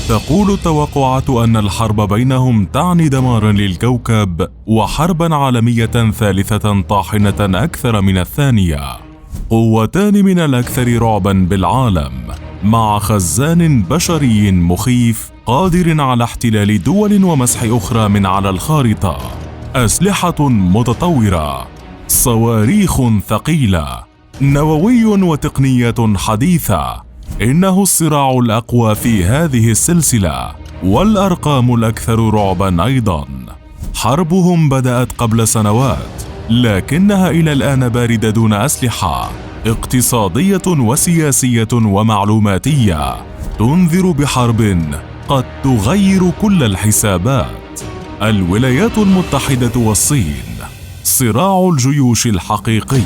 تقول التوقعات أن الحرب بينهم تعني دمارا للكوكب وحربا عالمية ثالثة طاحنة أكثر من الثانية. قوتان من الأكثر رعبا بالعالم، مع خزان بشري مخيف قادر على احتلال دول ومسح أخرى من على الخارطة، أسلحة متطورة، صواريخ ثقيلة، نووي وتقنيات حديثة. إنه الصراع الأقوى في هذه السلسلة، والأرقام الأكثر رعباً أيضاً. حربهم بدأت قبل سنوات، لكنها إلى الآن باردة دون أسلحة، اقتصادية وسياسية ومعلوماتية، تنذر بحرب قد تغير كل الحسابات. الولايات المتحدة والصين، صراع الجيوش الحقيقي.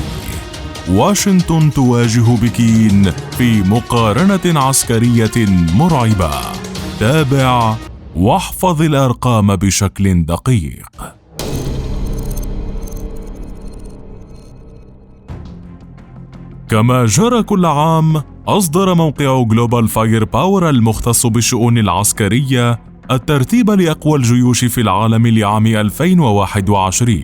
واشنطن تواجه بكين في مقارنة عسكرية مرعبة. تابع واحفظ الأرقام بشكل دقيق. كما جرى كل عام، أصدر موقع جلوبال فاير باور المختص بالشؤون العسكرية الترتيب لأقوى الجيوش في العالم لعام 2021.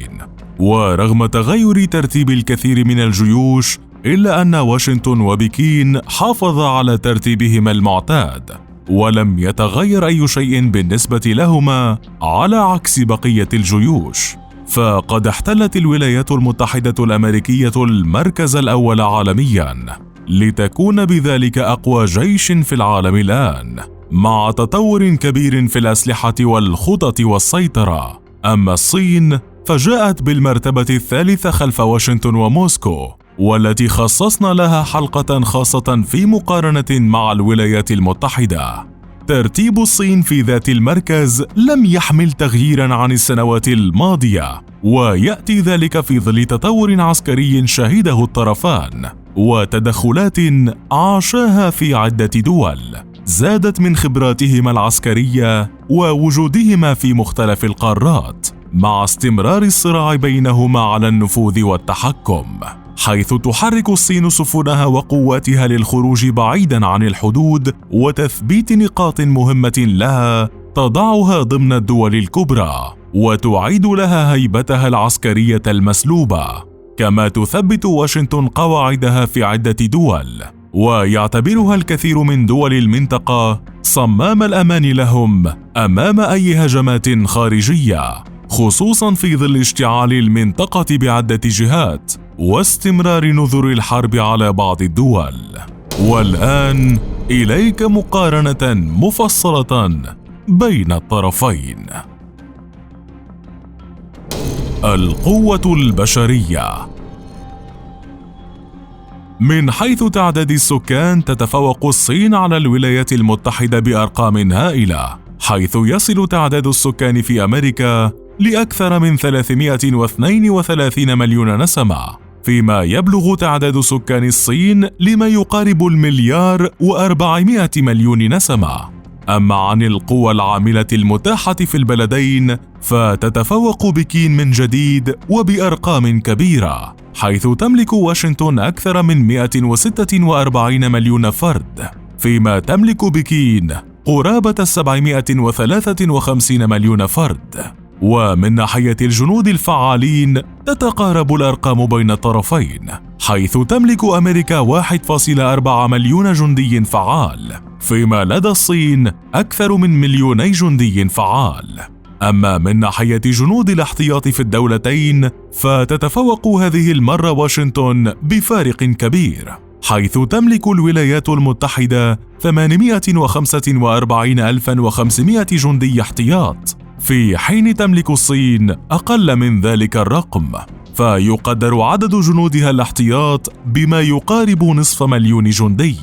ورغم تغير ترتيب الكثير من الجيوش، إلا أن واشنطن وبكين حافظا على ترتيبهما المعتاد، ولم يتغير أي شيء بالنسبة لهما على عكس بقية الجيوش. فقد احتلت الولايات المتحدة الأمريكية المركز الأول عالمياً، لتكون بذلك أقوى جيش في العالم الآن، مع تطور كبير في الأسلحة والخطط والسيطرة. أما الصين فجاءت بالمرتبة الثالثة خلف واشنطن وموسكو، والتي خصصنا لها حلقة خاصة في مقارنة مع الولايات المتحدة. ترتيب الصين في ذات المركز لم يحمل تغييرا عن السنوات الماضية، ويأتي ذلك في ظل تطور عسكري شهده الطرفان وتدخلات عاشاها في عدة دول زادت من خبراتهما العسكرية ووجودهما في مختلف القارات، مع استمرار الصراع بينهما على النفوذ والتحكم، حيث تحرك الصين سفنها وقواتها للخروج بعيداً عن الحدود وتثبيت نقاط مهمة لها تضعها ضمن الدول الكبرى وتعيد لها هيبتها العسكرية المسلوبة. كما تثبت واشنطن قواعدها في عدة دول، ويعتبرها الكثير من دول المنطقة صمام الأمان لهم أمام أي هجمات خارجية، خصوصاً في ظل اشتعال المنطقة بعدة جهات واستمرار نذر الحرب على بعض الدول. والآن إليك مقارنة مفصلة بين الطرفين. القوة البشرية. من حيث تعداد السكان تتفوق الصين على الولايات المتحدة بأرقام هائلة، حيث يصل تعداد السكان في أمريكا لأكثر من 332 مليون نسمة، فيما يبلغ تعداد سكان الصين لما يقارب 1,400 مليون نسمة. أما عن القوى العاملة المتاحة في البلدين فتتفوق بكين من جديد وبأرقام كبيرة، حيث تملك واشنطن أكثر من 146 مليون فرد، فيما تملك بكين قرابة 753 مليون فرد. ومن ناحية الجنود الفعالين تتقارب الأرقام بين الطرفين، حيث تملك أمريكا 1.4 مليون جندي فعال، فيما لدى الصين أكثر من 2,000,000 جندي فعال. أما من ناحية جنود الاحتياط في الدولتين فتتفوق هذه المرة واشنطن بفارق كبير، حيث تملك الولايات المتحدة 845,500 جندي احتياط، في حين تملك الصين أقل من ذلك الرقم، فيقدر عدد جنودها الاحتياط بما يقارب نصف مليون جندي.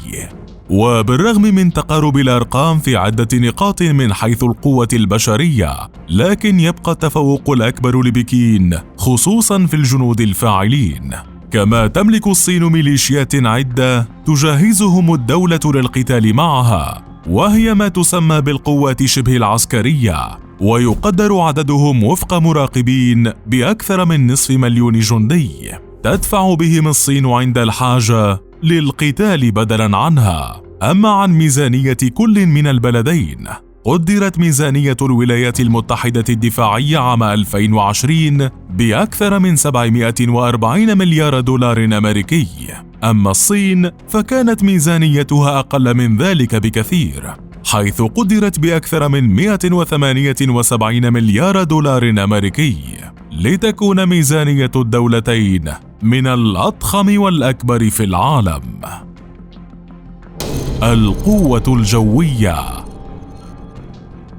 وبالرغم من تقارب الأرقام في عدة نقاط من حيث القوة البشرية، لكن يبقى التفوق الأكبر لبكين خصوصا في الجنود الفاعلين. كما تملك الصين ميليشيات عدة تجهزهم الدولة للقتال معها، وهي ما تسمى بالقوات شبه العسكرية، ويقدر عددهم وفق مراقبين بأكثر من نصف مليون جندي تدفع بهم الصين عند الحاجة للقتال بدلاً عنها. أما عن ميزانية كل من البلدين، قدرت ميزانية الولايات المتحدة الدفاعية عام 2020 بأكثر من 740 مليار دولار أمريكي، أما الصين فكانت ميزانيتها أقل من ذلك بكثير، حيث قدرت بأكثر من 178 مليار دولار أمريكي، لتكون ميزانية الدولتين من الأضخم والأكبر في العالم. القوة الجوية.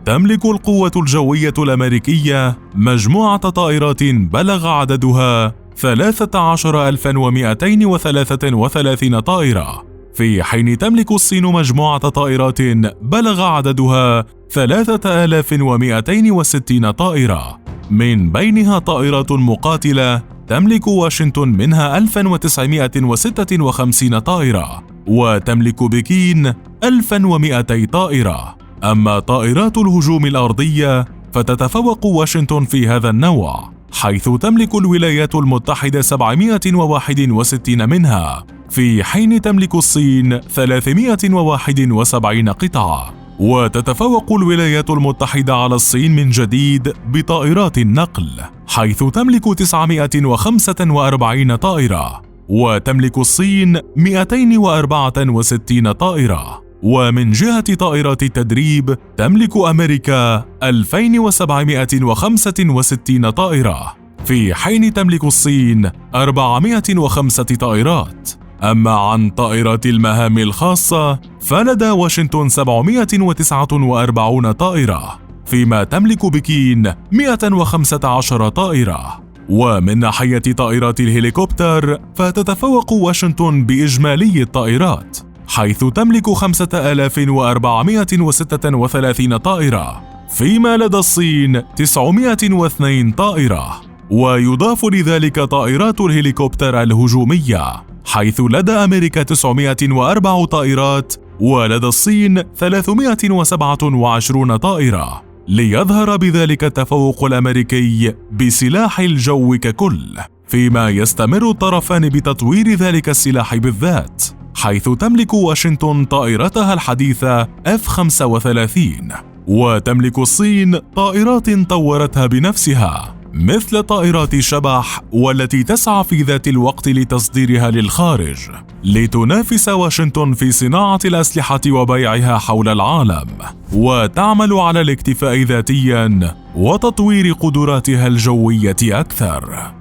تملك القوة الجوية الأمريكية مجموعة طائرات بلغ عددها 13,233 طائرة، في حين تملك الصين مجموعة طائرات بلغ عددها 3,260 طائرة، من بينها طائرات مقاتلة تملك واشنطن منها 1956 طائرة، وتملك بكين 1200 طائرة. أما طائرات الهجوم الأرضية فتتفوق واشنطن في هذا النوع، حيث تملك الولايات المتحدة 761 منها، في حين تملك الصين 371 قطعة. وتتفوق الولايات المتحدة على الصين من جديد بطائرات النقل، حيث تملك 945 طائرة، وتملك الصين 264 طائرة. ومن جهة طائرات التدريب تملك أمريكا 2765 طائرة، في حين تملك الصين 405 طائرات. أما عن طائرات المهام الخاصة فلدى واشنطن 749 طائرة، فيما تملك بكين 115 طائرة. ومن ناحية طائرات الهليكوبتر فتتفوق واشنطن بإجمالي الطائرات، حيث تملك 5436 طائرة، فيما لدى الصين 902 طائرة. ويضاف لذلك طائرات الهليكوبتر الهجومية، حيث لدى أمريكا 904 طائرات، ولدى الصين 327 طائرة، ليظهر بذلك التفوق الأمريكي بسلاح الجو ككل، فيما يستمر الطرفان بتطوير ذلك السلاح بالذات، حيث تملك واشنطن طائرتها الحديثة F-35، وتملك الصين طائرات طورتها بنفسها مثل طائرات شبح، والتي تسعى في ذات الوقت لتصديرها للخارج، لتنافس واشنطن في صناعة الأسلحة وبيعها حول العالم، وتعمل على الاكتفاء ذاتياً وتطوير قدراتها الجوية أكثر.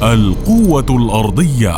القوة الأرضية.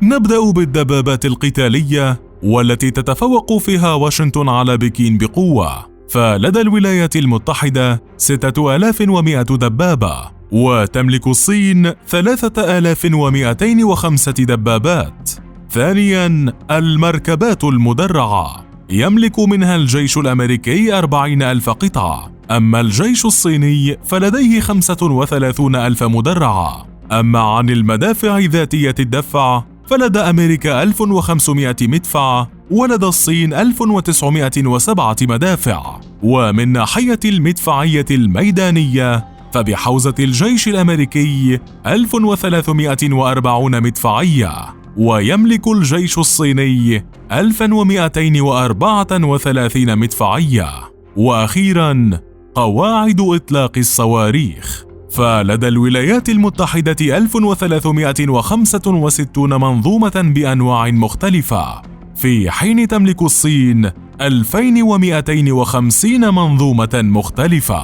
نبدأ بالدبابات القتالية، والتي تتفوق فيها واشنطن على بكين بقوة، فلدى الولايات المتحدة 6100 دبابة، وتملك الصين 3205 دبابات. ثانياً، المركبات المدرعة، يملك منها الجيش الأمريكي 40,000 قطعة، أما الجيش الصيني فلديه 35,000 مدرعة. أما عن المدافع ذاتية الدفع فلدى أمريكا 1500 مدفع، ولدى الصين 1907 مدافع. ومن ناحية المدفعية الميدانية فبحوزة الجيش الأمريكي 1340 مدفعية، ويملك الجيش الصيني 1234 مدفعية. وأخيراً، قواعد إطلاق الصواريخ، فلدى الولايات المتحدة 1365 منظومة بأنواع مختلفة، في حين تملك الصين 2250 منظومة مختلفة.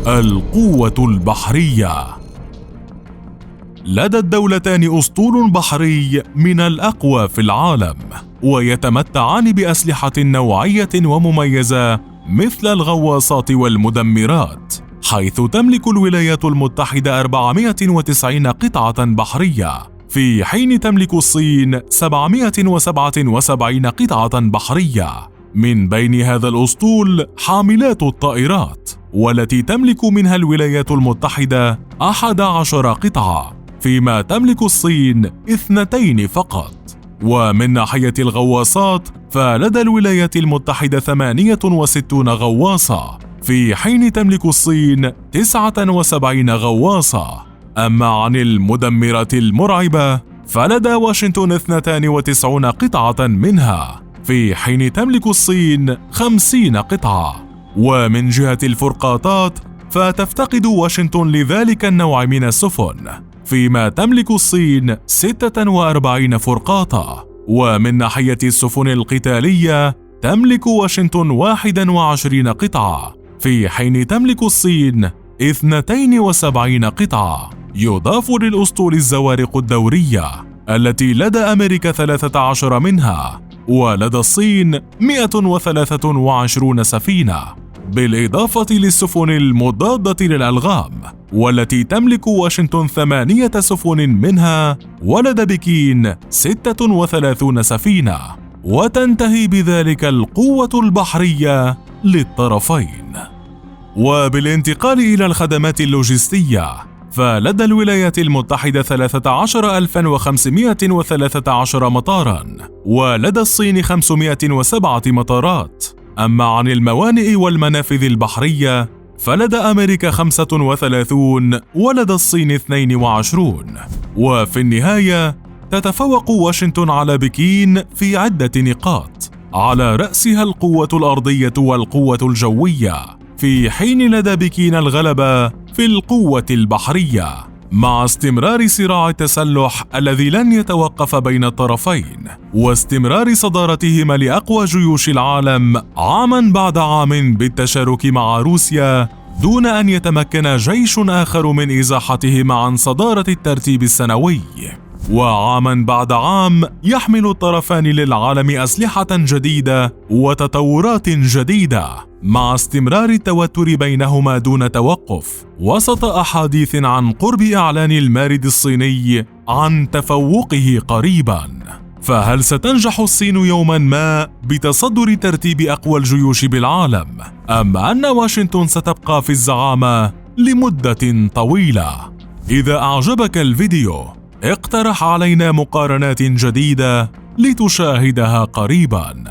القوة البحرية. لدى الدولتان أسطول بحري من الأقوى في العالم، ويتمتعان بأسلحة نوعية ومميزة مثل الغواصات والمدمرات، حيث تملك الولايات المتحدة 490 قطعة بحرية، في حين تملك الصين 777 قطعة بحرية. من بين هذا الأسطول حاملات الطائرات، والتي تملك منها الولايات المتحدة 11 قطعة، فيما تملك الصين 2 فقط. ومن ناحية الغواصات فلدى الولايات المتحدة 68 غواصة، في حين تملك الصين 79 غواصة. أما عن المدمرات المرعبة فلدى واشنطن 92 قطعة منها، في حين تملك الصين 50 قطعة. ومن جهة الفرقاطات فتفتقد واشنطن لذلك النوع من السفن، فيما تملك الصين 46 فرقاطة. ومن ناحية السفن القتالية تملك واشنطن 21 قطعة، في حين تملك الصين 72 قطعة. يضاف للأسطول الزوارق الدورية التي لدى أمريكا 13 منها، ولدى الصين 123 سفينة، بالإضافة للسفن المضادة للألغام والتي تملك واشنطن 8 سفن منها، ولدى بكين 36 سفينة. وتنتهي بذلك القوة البحرية للطرفين. وبالانتقال إلى الخدمات اللوجستية، فلدى الولايات المتحدة 13513 مطاراً، ولدى الصين 507 مطارات. أما عن الموانئ والمنافذ البحرية فلدى أمريكا 35 ولدى الصين 22. وفي النهاية تتفوق واشنطن على بكين في عدة نقاط، على رأسها القوة الأرضية والقوة الجوية، في حين لدى بكين الغلبة في القوة البحرية، مع استمرار صراع التسلح الذي لن يتوقف بين الطرفين، واستمرار صدارتهما لأقوى جيوش العالم عاماً بعد عام بالتشارك مع روسيا، دون أن يتمكن جيش آخر من إزاحتهما عن صدارة الترتيب السنوي. وعاماً بعد عام يحمل الطرفان للعالم أسلحة جديدة وتطورات جديدة، مع استمرار التوتر بينهما دون توقف، وسط أحاديث عن قرب إعلان المارد الصيني عن تفوقه قريباً. فهل ستنجح الصين يوماً ما بتصدر ترتيب أقوى الجيوش بالعالم، أم أن واشنطن ستبقى في الزعامة لمدة طويلة؟ إذا أعجبك الفيديو اقترح علينا مقارنات جديدة لتشاهدها قريباً.